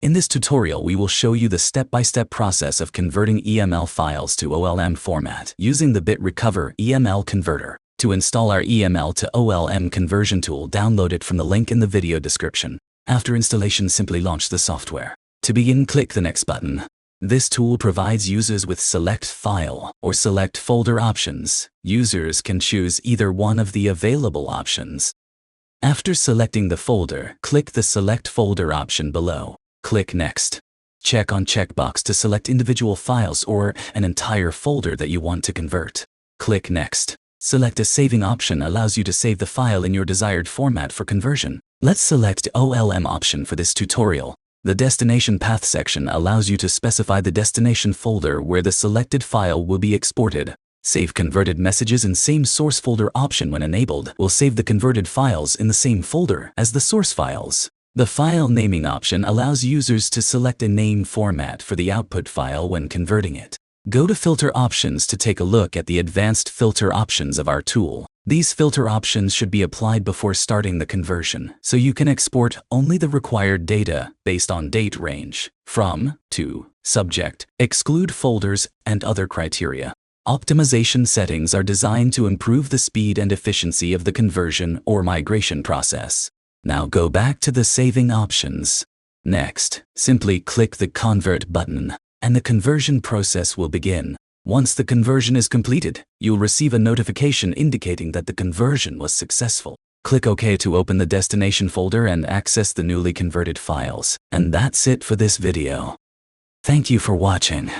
In this tutorial, we will show you the step-by-step process of converting EML files to OLM format using the BitRecover EML Converter. To install our EML to OLM conversion tool, download it from the link in the video description. After installation, simply launch the software. To begin, click the Next button. This tool provides users with Select File or Select Folder options. Users can choose either one of the available options. After selecting the folder, click the Select Folder option below. Click Next. Check on checkbox to select individual files or an entire folder that you want to convert. Click Next. Select a saving option allows you to save the file in your desired format for conversion. Let's select OLM option for this tutorial. The destination path section allows you to specify the destination folder where the selected file will be exported. Save converted messages in same source folder option, when enabled, will save the converted files in the same folder as the source files. The file naming option allows users to select a name format for the output file when converting it. Go to Filter Options to take a look at the advanced filter options of our tool. These filter options should be applied before starting the conversion, so you can export only the required data based on date range, from, to, subject, exclude folders, and other criteria. Optimization settings are designed to improve the speed and efficiency of the conversion or migration process. Now go back to the saving options. Next, simply click the Convert button, and the conversion process will begin. Once the conversion is completed, you'll receive a notification indicating that the conversion was successful. Click OK to open the destination folder and access the newly converted files. And that's it for this video. Thank you for watching.